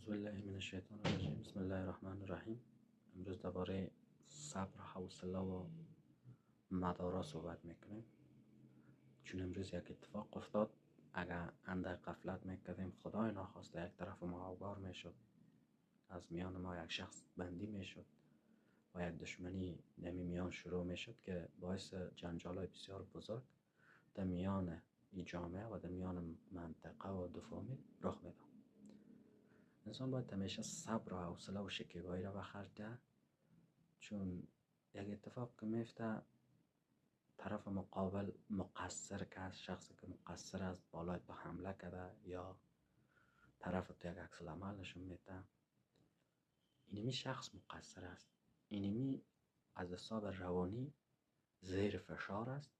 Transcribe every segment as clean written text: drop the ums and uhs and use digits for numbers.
بالله من الشیطان الرجیم. بسم الله الرحمن الرحیم. امروز درباره صبر، حوصله و مدارا صحبت میکنیم. چون امروز یک اتفاق افتاد، اگر اندک غفلت میکردیم خدای ناخواسته یک طرف ما اوگار میشد، از میان ما یک شخص بندی میشد و یک دشمنی نمی میان شروع میشد که باعث جنجال های بسیار بزرگ در میان این جامعه و در میان منطقه و دو فامیل رخ میداد. انسان باید همیشه صبر و حوصله و شکیبایی را به خرج ده، چون یک اتفاق که میفته طرف مقابل مقصر که از شخصی که مقصر است بالای تو حمله کرده یا طرف تو یک عکس العمل نشون میده، اینمی شخص مقصر است. اینمی از حساب روانی زیر فشار است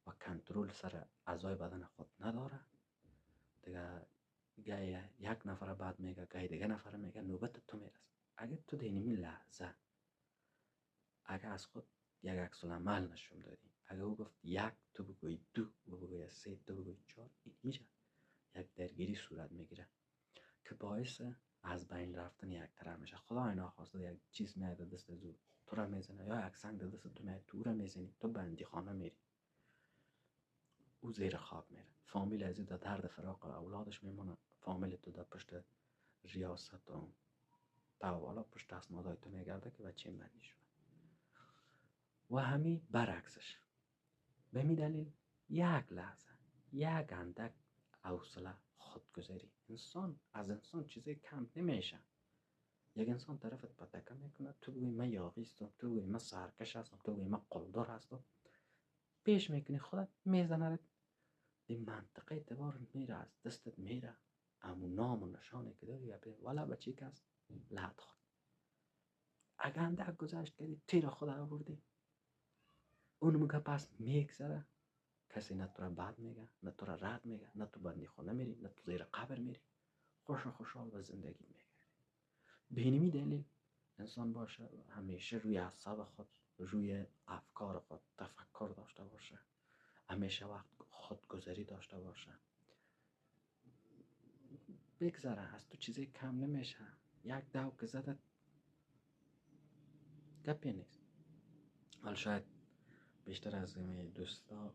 و کنترل سر اعضای بدن خود نداره. دیگه یک نفر بعد میگه، گاهی دیگه نفر میگه، نوبت تو میرسه. اگه تو در اینمی لحظه اگه از خود یک عکس العمل نشون دادی، اگه او گفت یک تو بگوی دو، و بگوی سه تو بگوی چهار، این میشه یک درگیری صورت میگیره که باعث از بین رفتن یک طرف میشه. خدای ناخواسته یک چیز میاد دست از او، تو را میزنه، یا یک سنگ دست تو میاد تو را میزنی، تو بندی خانه میری، او زیر خاک میره. فامیل از این در درد فراق اولادش میمونه، فامیل تو در پشت ریاست و بالا پشت اسنادهای تو میگرده که بچه بندی شد. و همین برعکسش. به می دلیل یک لحظه، یک اندک حوصله، خودگذری، از انسان چیزی کم نمیشه. یک انسان طرفت پتکه میکنه، تو بگوی من یاغیستم، تو بگوی من سرکش هستم، تو بگوی من قلدر هستم، پیش میکنی خودت میزنه، دی منطقه اعتبار میره، از دستت میره، امو نام و نشانه که داری والا بچی کس لحظه خود. اگه اندک گذشت کردی تیر خود آوردی، اون موقع پس میگذره، کسی نه تو را بد میگه، نه تو را رد میگه، نه تو بندی خونه میری، نه تو زیر قبر میری، خوشحال به زندگی میگردی. به اینمی دلیل انسان باشه همیشه روی اعصاب خود، روی افکار خود تفکر داشته باشه، همیشه وقت خودگذری داشته باشه. بگذره، از تو چیزی کم نمیشه. یک دو که زدت گپی نیست. حال شاید بیشتر از این دوستا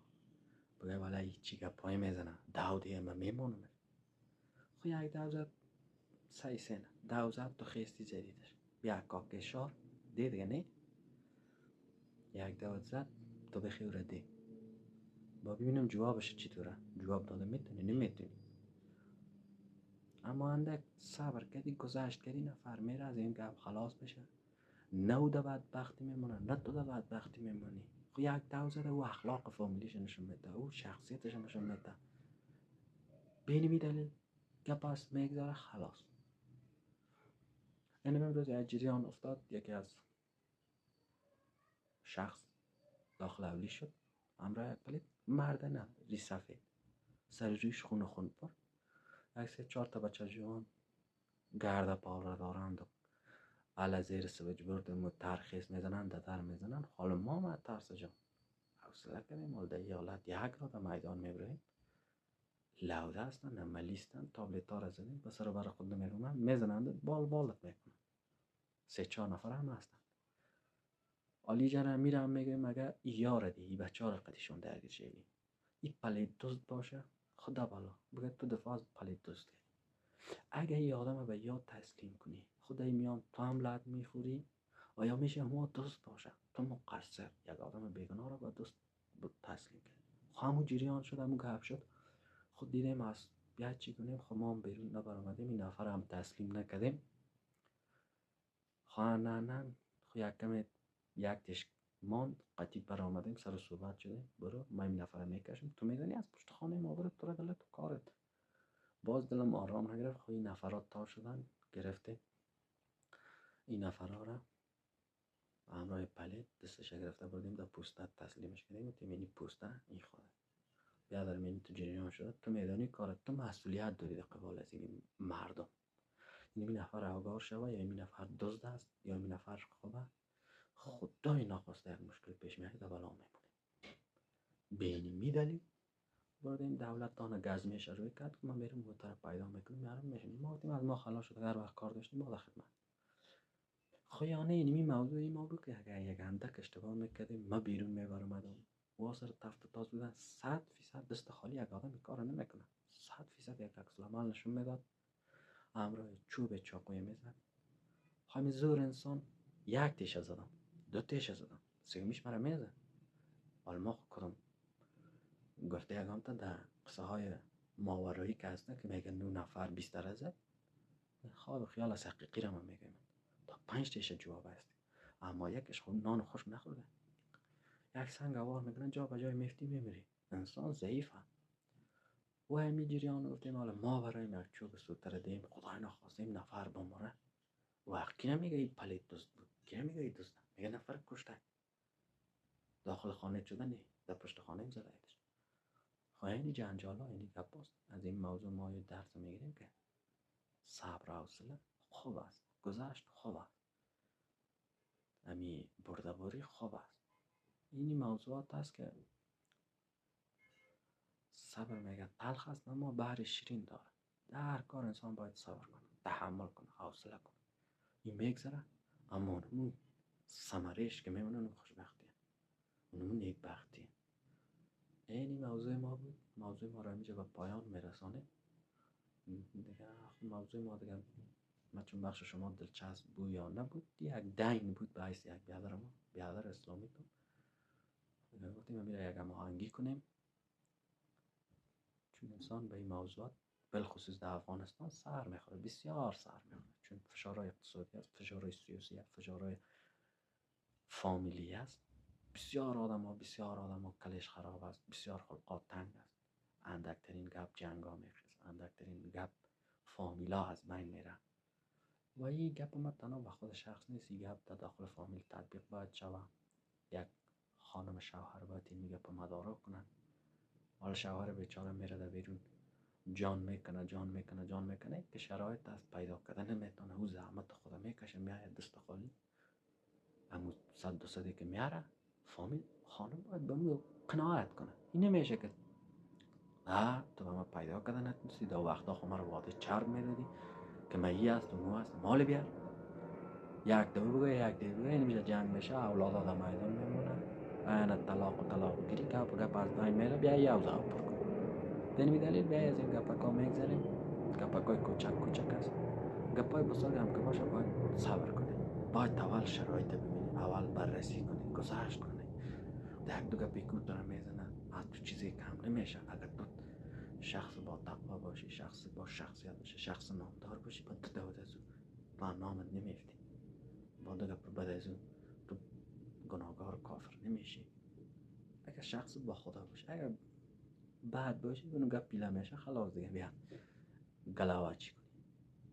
بگه والا هیچی گپایی میزنه، دو دیگه من میمونم. خو یک دو زد سعی سینه، دو زد تو خیستی جدیدش بیا کاک شار دی دیگه نه، یک دو زد تو بخیوره دی با ببینم جوابش چطوره. جواب داده میتونی نمیتونی، اما اندک صبر کردی، گذشت کردی، نفر میره از این گپ خلاص بشه. نه او در بدبختی میمونه، نه تو در بدبختی میمونی. خو یک دو زده او اخلاق فامیلیش نشون میده، او شخصیتش نشون میده. بینی میدلیل گپ است میگذاره خلاص. این امروز یک جریان افتاد، یکی از شخص داخل اولی شد، همراه یک پلیت، مرد نه ری سفید، سر رویش خون پر، یک سه چهار تا بچه جوان گرده پاور دارند و علا زیر سویج برد ترخیص میزنن، در میزنن. حالا ما ما ترس جان حوصله کنیم، حال در ایالت یک را در میدان میبریم، لوده هستن، نمالیستن، تابلیت ها را زدیم، بسر رو برای خود نمیرونن، میزنند، بالت میکنن. سه چهار نفر هم هستن. حالی جانه میرم میگم اگه یار دی ای بچه ها را قدیشون درگیر شدی، این پلید دوست باشه، خدا بالا بگه تو دفعه از پلید دوست کردی. اگه ای آدم به یاد تسلیم کنی، خدای میان تو هم لعب میخوری. آیا میشه ما دوست باشه؟ تو مقصر یک آدم بیگناه را با دوست تسلیم کردی. همون جریان شد، همون گپ شد. خود دیدیم از بیاد چی کنیم، خب ما هم بیرون نبرامدیم، این نفر هم تسلیم نکردیم. خانه خو یک کمی یک تش ماند، قطیب بر آمدیم، سر صحبت شدیم، برو ما این نفر میکشیم، تو میدانی از پشت خانه ما برو، تو را دلت تو کارت. باز دلم آرام نگرفت. خو این نفرات تا شدن، گرفته این نفرها را همراه پلیت دستش گرفته بردیم در پوستت تسلیمش کردیم. تو میبینی پوسته این خوده بیا در میبینی تو جریان شده، تو میدانی کارت، تو مسئولیت داری در قبال از این مردم. این نفر آگار شوه، یا این نفر دزد است، یا این نفر خوبه، خدای ناخواسته یک مشکل پیش میاد، در بلا میمونی. به این میدلی بردیم دولت دانه گز میشه روی کرد که ما میریم موتر پیدا میکنیم میارم میشیم. ما گفتیم از ما خلاص شد، هر وقت کار داشتیم ما در خدمت. خیانه اینمی موضوعی ما بود که اگر یک اندک اشتباه میکردیم ما بیرون میبرمدم واسه تفت تاز بودن 100% دست خالی یک آدم کار نمیکنه. 100% یک عکس العمل نشون میداد، همراه چوب چاقوی میزد. همین زور انسان یک تیشه زدم، 2 تیشه زدم، سومیش مرا میزد. حالا ما کدام گفته یکم تا در قصه های ماورایی که هستن که میگن 9 نفر 20 درجه خواب خیال از حقیقی را من میگم تا 5 تیشه جواب است، اما یکش خود نان خوش نخورده. یک سنگ آوار میکنن جا به جای میفتی میمیری. انسان ضعیفه. و همین جریان گفتیم حالا ما برای یک چوب سوتر دیم خدای نخواستیم نفر بمره. و کی نمیگه این پلید دوست بود، کی نمیگه این دوست، میگه نفر کشته داخل خانه شده نه در پشت خانه این زده ایدش. خواهی این جنجال ها اینی گپ است. از این موضوع ما یه درس میگیریم که صبر و حوصله خوب است، گذشت خوب است، امی بردباری خوب است. اینی موضوعات است که صبر میگه تلخ است اما بهر شیرین داره. در هر کار انسان باید صبر کنه، تحمل کنه، حوصله کنه. این میگذره اما اون ثمرهش که میمونه اون خوشبختیه، اون نیکبختیه. اینی موضوع ما بود. موضوع ما را اینجا به پایان میرسانه. دیگه موضوع ما دیگه من چون بخش شما دلچسب بود یا نبود، یک دین بود به حیث یک بیادر ما، بیادر اسلامی تو گفتیم میره یک هماهنگی کنیم، چون انسان به این موضوعات بالخصوص در افغانستان سر میخوره، بسیار سر میخوره، چون فشارهای اقتصادی است، فشارهای سیاسی است، فشارهای فامیلی است. بسیار آدم ها کلش خراب است، بسیار خلقات تنگ است. اندکترین گپ جنگا میخیز، اندکترین گپ فامیلا از بین میره. و این گپ ما تنها به خود شخص نیست، این گپ در داخل فامیل تطبیق باید شود. یک خانم شوهر باید این گپ مدارا کنن. حالا شوهر بیچاره میره در بیرون جان میکنه که شرایط از پیدا کردن نمیتونه، او زحمت خدا میکشه میاد دست خالی. اما 100 که میاره فامیل خانم باید به مو قناعت کنه. این نمیشه که تو به ما پیدا کردن نتونستی دو وقتا خو مرا واده چرب میدادی که من ای هست و مو هست مال بیار. یک دو بگوی نمیشه جنگ میشه، اولاد آدم میدان میمونه. این طلاق گیری گپ از بین میره، بیا یه اوزا پر کن. دنمی دلیل بیا از این گپکا میگذاریم. گپکای کوچک است. گپای بزرگ هم که باشه باید صبر کنی، باید اول شرایط ببینی، اول بررسی کنی، گذشت کنی. یک دو گپی که داره میزنه از تو چیزی کم نمیشه. اگر تو شخص با تقوا باشی، شخص با شخصیت باشی، شخص نامدار باشی، با تو دود از او با نامت نمیفتی. با دو گپ بعد از او تو گناهکار و کافر نمیشی. اگر شخص با خدا باشی، اگر بعد باشی اون گپ پیله میشه، خلاص دیگه بیا گلاوه چی کنی.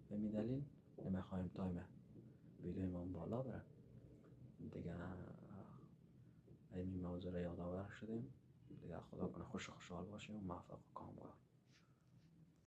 به می دلیل نمیخوایم تایم ویدیو ما بالا بره دیگه. این موضوع را یادآور شدیم دیگه. خدا کنه خوش و خوشحال باشیم و موفق و کامیاب.